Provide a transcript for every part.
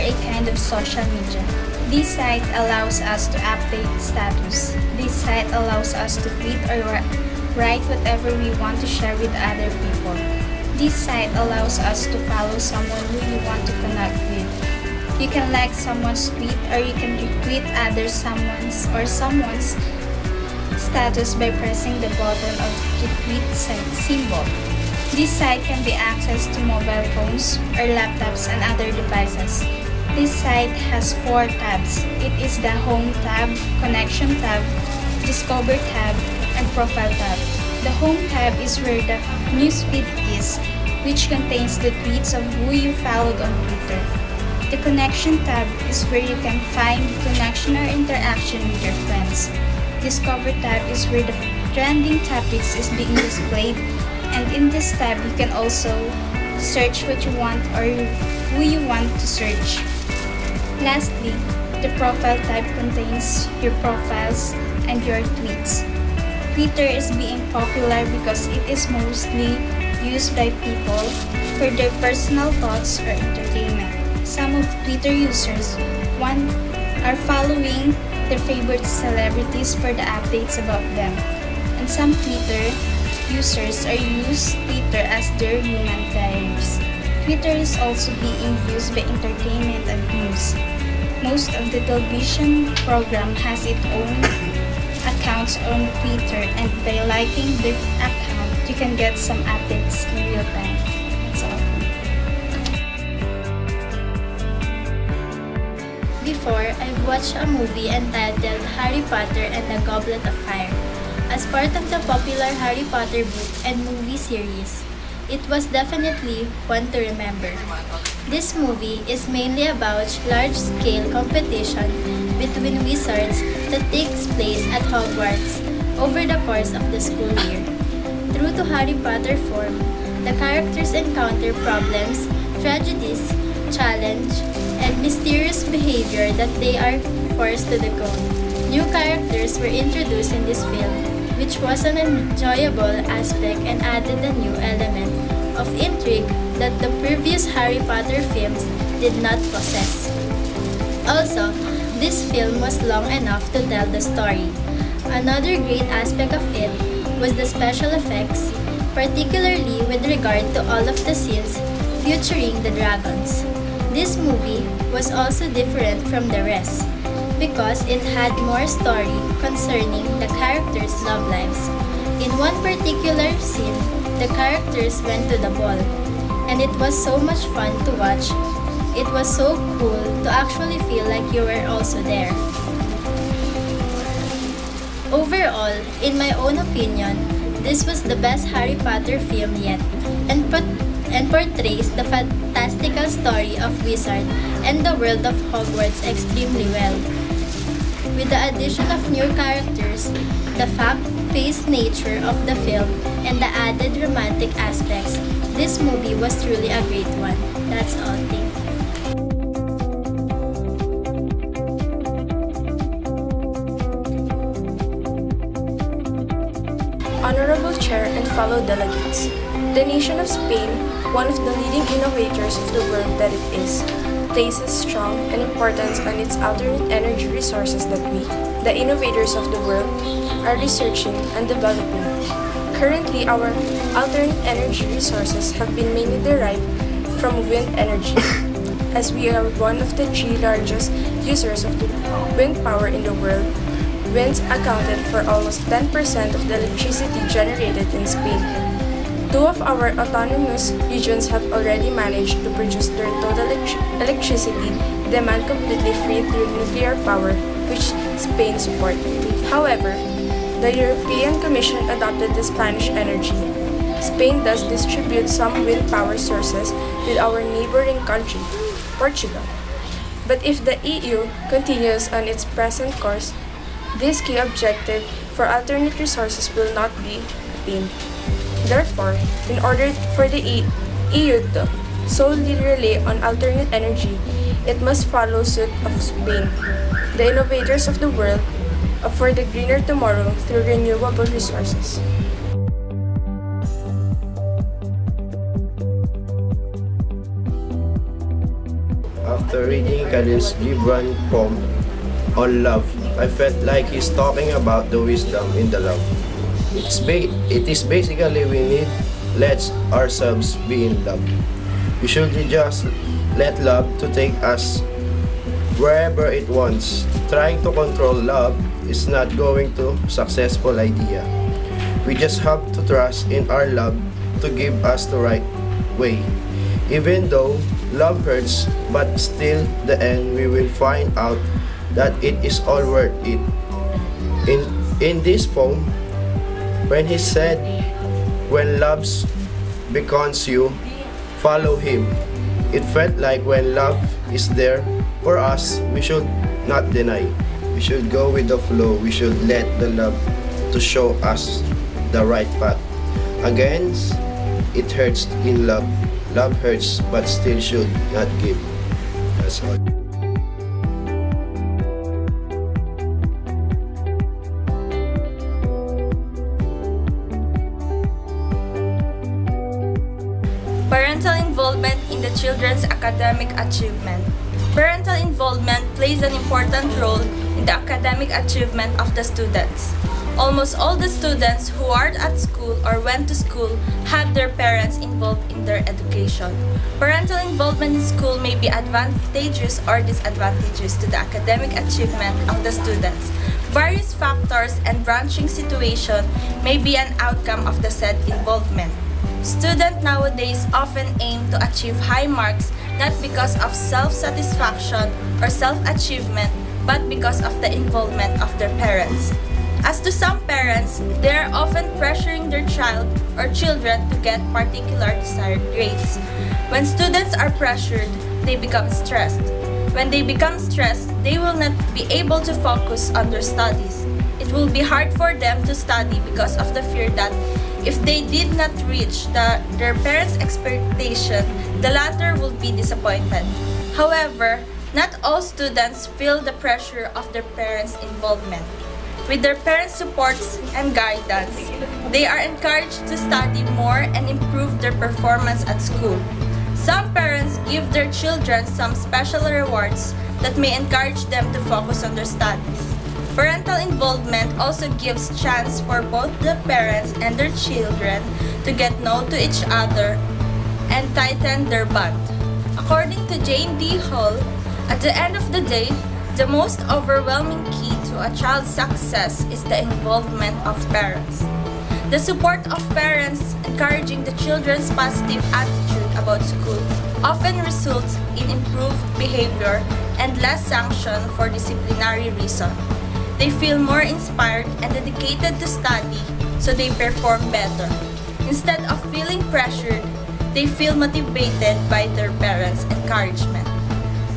a kind of social media. This site allows us to update status. This site allows us to tweet or write whatever we want to share with other people. This site allows us to follow someone who you want to connect with. You can like someone's tweet or you can retweet someone's status by pressing the button of retweet symbol. This site can be accessed to mobile phones or laptops and other devices. This site has 4 tabs. It is the Home tab, Connection tab, Discover tab, and Profile tab. The Home tab is where the newsfeed is, which contains the tweets of who you followed on Twitter. The Connection tab is where you can find connection or interaction with your friends. Discover tab is where the trending topics is being displayed, and in this tab you can also search what you want or who you want to search. Lastly, the Profile tab contains your profiles and your tweets. Twitter is being popular because it is mostly used by people for their personal thoughts or entertainment. Some of Twitter users are following their favorite celebrities for the updates about them, and some Twitter users are use Twitter as their human diaries. Twitter is also being used by entertainment and news. Most of the television program has its own accounts on Twitter, and by liking the account, you can get some updates in real time. That's all. Before, I've watched a movie entitled Harry Potter and the Goblet of Fire. As part of the popular Harry Potter book and movie series, it was definitely one to remember. This movie is mainly about large-scale competition between wizards that takes place at Hogwarts over the course of the school year. True to Harry Potter form, the characters encounter problems, tragedies, challenge, and mysterious behavior that they are forced to decode. New characters were introduced in this film, which was an enjoyable aspect and added a new element of intrigue that the previous Harry Potter films did not possess. Also, this film was long enough to tell the story. Another great aspect of it was the special effects, particularly with regard to all of the scenes featuring the dragons. This movie was also different from the rest because it had more story concerning the characters' love lives. In one particular scene, the characters went to the ball, and it was so much fun to watch. It was so cool to actually feel like you were also there. Overall, in my own opinion, this was the best Harry Potter film yet, and portrays the fantastical story of Wizard and the world of Hogwarts extremely well. With the addition of new characters, the fact-based nature of the film, and the added romantic aspects, this movie was truly a great one. That's all. Thank you. Honorable Chair and fellow delegates, the nation of Spain, one of the leading innovators of the world that it is, places strong and importance on its alternate energy resources that we, the innovators of the world, are researching and developing. Currently, our alternate energy resources have been mainly derived from wind energy, as we are one of the 3 largest users of the wind power in the world. Winds accounted for almost 10% of the electricity generated in Spain. 2 of our autonomous regions have already managed to produce their total electricity demand completely free through nuclear power, which Spain supports. However, the European Commission adopted the Spanish energy. Spain does distribute some wind power sources with our neighboring country, Portugal. But if the EU continues on its present course, this key objective for alternate resources will not be attained. Therefore, in order for the EU to solely rely on alternate energy, it must follow suit of Spain, the innovators of the world, for the greener tomorrow through renewable resources. after reading Khalil Gibran poem on love, I felt like he's talking about the wisdom in the love. It is basically we need let ourselves be in love. We should just let love to take us wherever it wants. Trying to control love is not going to successful idea. We just have to trust in our love to give us the right way. Even though love hurts, but still the end we will find out that it is all worth it. In this poem, when he said, when love beckons you, follow him. It felt like when love is there for us, we should not deny. We should go with the flow. We should let the love to show us the right path. Again, it hurts in love. Love hurts, but still should not give. That's all. Parental involvement in the children's academic achievement. Parental involvement plays an important role in the academic achievement of the students. Almost all the students who are at school or went to school have their parents involved in their education. Parental involvement in school may be advantageous or disadvantageous to the academic achievement of the students. Various factors and branching situation may be an outcome of the said involvement. Students nowadays often aim to achieve high marks not because of self-satisfaction or self-achievement, but because of the involvement of their parents. As to some parents, they are often pressuring their child or children to get particular desired grades. When students are pressured, they become stressed. When they become stressed, they will not be able to focus on their studies. It will be hard for them to study because of the fear that if they did not reach their parents' expectation, the latter will be disappointed. However, not all students feel the pressure of their parents' involvement. With their parents' supports and guidance, they are encouraged to study more and improve their performance at school. Some parents give their children some special rewards that may encourage them to focus on their studies. Parental involvement also gives chance for both the parents and their children to get know to each other and tighten their bond. According to Jane D. Hall, at the end of the day, the most overwhelming key to a child's success is the involvement of parents. The support of parents encouraging the children's positive attitude about school often results in improved behavior and less sanction for disciplinary reasons. They feel more inspired and dedicated to study, so they perform better. Instead of feeling pressured, they feel motivated by their parents' encouragement.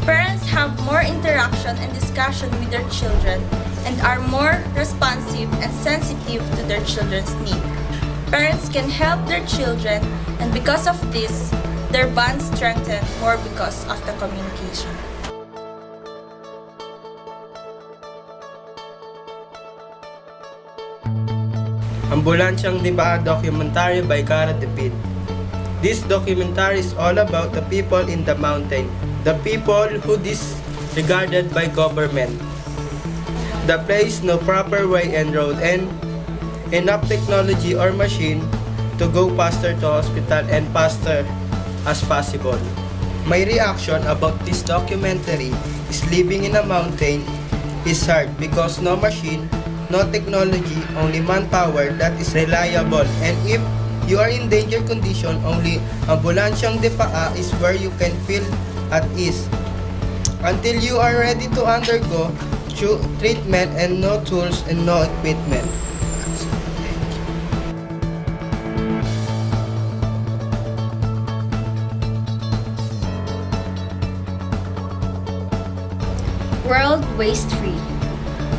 Parents have more interaction and discussion with their children and are more responsive and sensitive to their children's needs. Parents can help their children, and because of this, their bond strengthens more because of the communication. Ambulansyang Diba documentary by Cara Depid. This documentary is all about the people in the mountain, the people who disregarded by government. The place no proper way and road and enough technology or machine to go faster to hospital and faster as possible. My reaction about this documentary is living in a mountain is hard because no machine, no technology, only manpower that is reliable. And if you are in danger condition, only ambulansyang DPA is where you can feel at ease. Until you are ready to undergo treatment and no tools and no equipment. World Waste Free.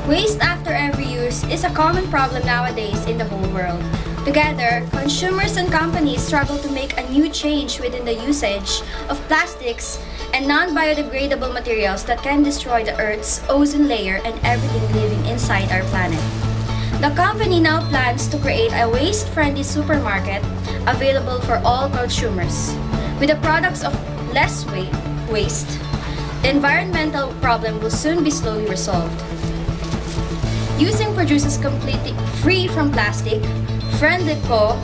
Waste after every use is a common problem nowadays in the whole world. Together, consumers and companies struggle to make a new change within the usage of plastics and non-biodegradable materials that can destroy the Earth's ozone layer and everything living inside our planet. The company now plans to create a waste-friendly supermarket available for all consumers. With the products of less waste, the environmental problem will soon be slowly resolved. Using produces completely free from plastic, Friendly Co.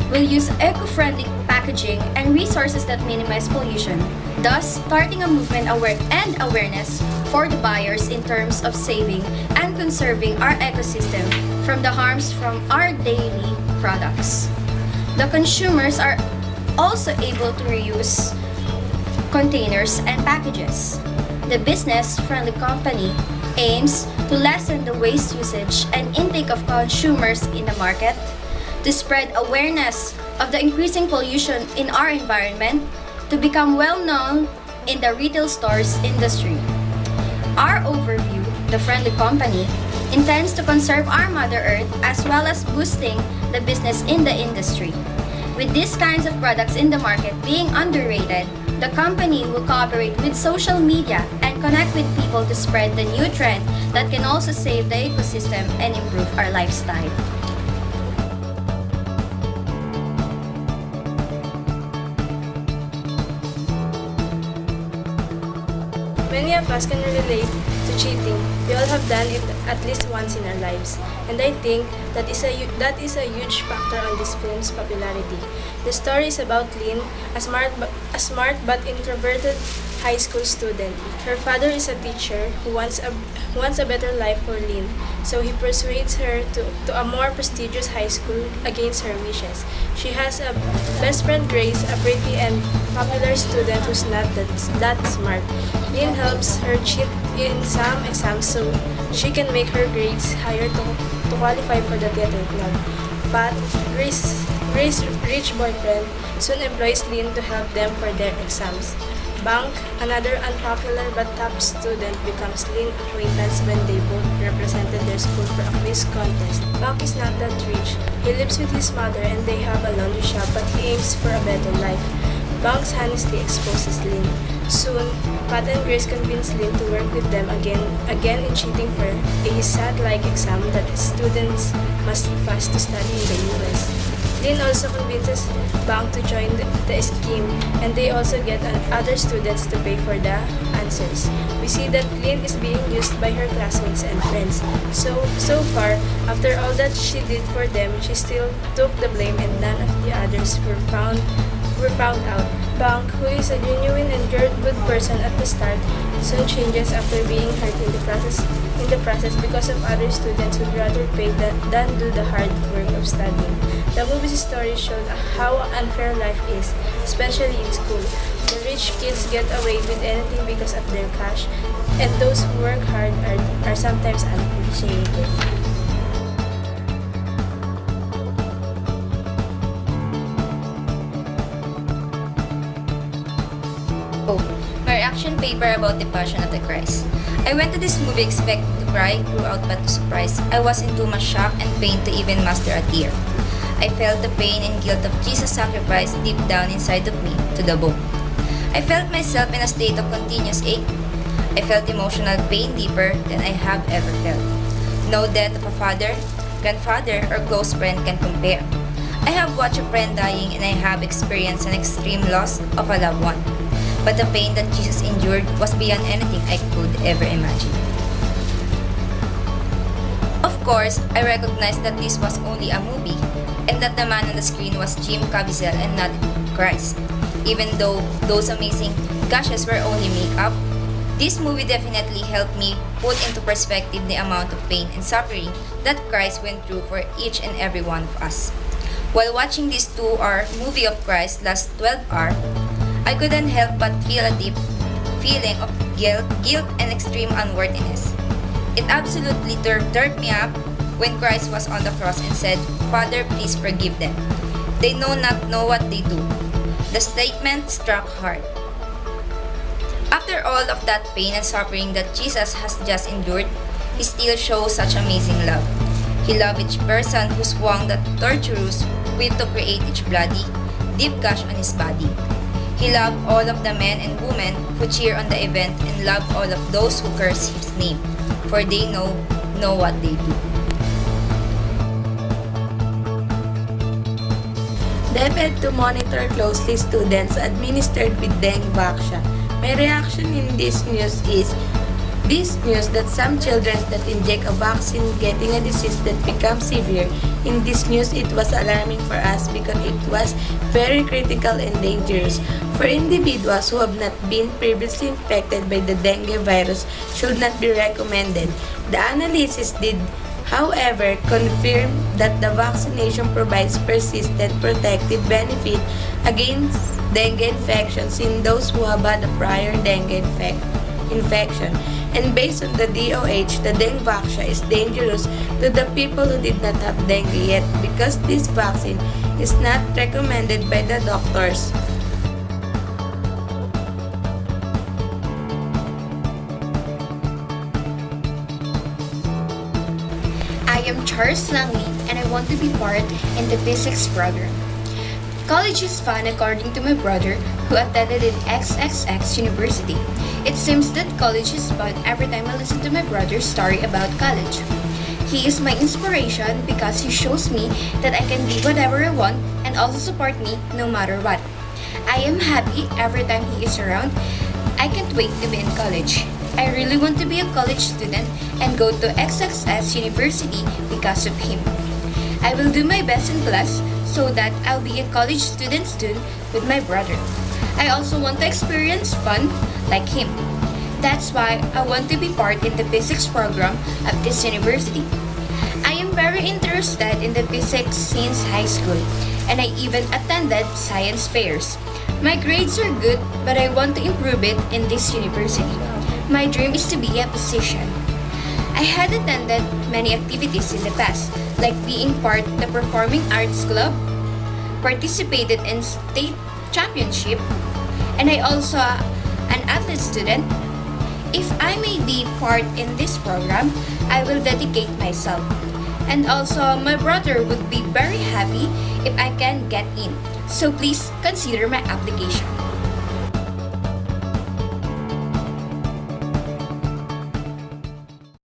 will use eco-friendly packaging and resources that minimize pollution, thus starting a movement and awareness for the buyers in terms of saving and conserving our ecosystem from the harms from our daily products. The consumers are also able to reuse containers and packages. The business-friendly company aims to lessen the waste usage and intake of consumers in the market, to spread awareness of the increasing pollution in our environment, to become well-known in the retail stores industry. Our overview, the Friendly Company, intends to conserve our Mother Earth as well as boosting the business in the industry. With these kinds of products in the market being underrated, the company will cooperate with social media and connect with people to spread the new trend that can also save the ecosystem and improve our lifestyle. Many of us can relate to cheating. We all have done it at least once in our lives. And I think that is a huge factor on this film's popularity. The story is about Lynn, a smart but introverted high school student. Her father is a teacher who wants a better life for Lynn, so he persuades her to a more prestigious high school against her wishes. She has a best friend Grace, a pretty and popular student who's not that smart. Lynn helps her cheat in some exams so she can make her grades higher to qualify for the theater club. But Grace's rich boyfriend soon employs Lynn to help them for their exams. Bank, another unpopular but top student, becomes Lynn's acquaintance when they both represented their school for a quiz contest. Bank is not that rich. He lives with his mother and they have a laundry shop, but he aims for a better life. Banks honestly exposes Lynn. Soon, Pat and Grace convince Lynn to work with them again in cheating for a SAT-like exam that students must pass to study in the US. Lynn also convinces Bank to join the scheme, and they also get other students to pay for the answers. We see that Lynn is being used by her classmates and friends. So far, after all that she did for them, she still took the blame and none of the others were found out. Bank, who is a genuine and good person at the start, soon changes after being hurt in the process because of other students who'd rather pay than do the hard work of studying. The movie's story showed how unfair life is, especially in school. The rich kids get away with anything because of their cash, and those who work hard are sometimes unappreciated. My reaction paper about the Passion of the Christ. I went to this movie expecting to cry, throughout but to surprise, I was in too much shock and pain to even muster a tear. I felt the pain and guilt of Jesus' sacrifice deep down inside of me, to the bone. I felt myself in a state of continuous ache. I felt emotional pain deeper than I have ever felt. No death of a father, grandfather, or close friend can compare. I have watched a friend dying and I have experienced an extreme loss of a loved one. But the pain that Jesus endured was beyond anything I could ever imagine. Of course, I recognized that this was only a movie and that the man on the screen was Jim Caviezel and not Christ. Even though those amazing gashes were only makeup, this movie definitely helped me put into perspective the amount of pain and suffering that Christ went through for each and every one of us. While watching this 2-hour movie of Christ last 12 hours, I couldn't help but feel a deep feeling of guilt and extreme unworthiness. It absolutely turned me up when Christ was on the cross and said, "Father, please forgive them. They know what they do." The statement struck hard. After all of that pain and suffering that Jesus has just endured, He still shows such amazing love. He loved each person who swung the torturous whip to create each bloody, deep gash on His body. He loved all of the men and women who cheer on the event and loved all of those who curse His name, for they know what they do. DepEd to monitor closely students administered with Deng Baksha. My reaction in this news is that some children that inject a vaccine getting a disease that becomes severe. In this news, it was alarming for us because it was very critical and dangerous. For individuals who have not been previously infected by the dengue virus should not be recommended. The analysis did, however, confirm that the vaccination provides persistent protective benefit against dengue infections in those who have had a prior dengue infection. And based on the DOH, the dengue vaccine is dangerous to the people who did not have dengue yet because this vaccine is not recommended by the doctors. I am Charles Langley and I want to be part in the physics program. College is fun according to my brother who attended in XXX University. It seems that college is fun every time I listen to my brother's story about college. He is my inspiration because he shows me that I can be whatever I want and also support me no matter what. I am happy every time he is around. I can't wait to be in college. I really want to be a college student and go to XXS University because of him. I will do my best in class so that I'll be a college student soon with my brother. I also want to experience fun like him. That's why I want to be part in the physics program at this university. I am very interested in the physics since high school and I even attended science fairs. My grades are good but I want to improve it in this university. My dream is to be a physician. I had attended many activities in the past, like being part of the Performing Arts Club, participated in state championship, and I also an athlete student. If I may be part in this program, I will dedicate myself. And also, my brother would be very happy if I can get in. So please consider my application.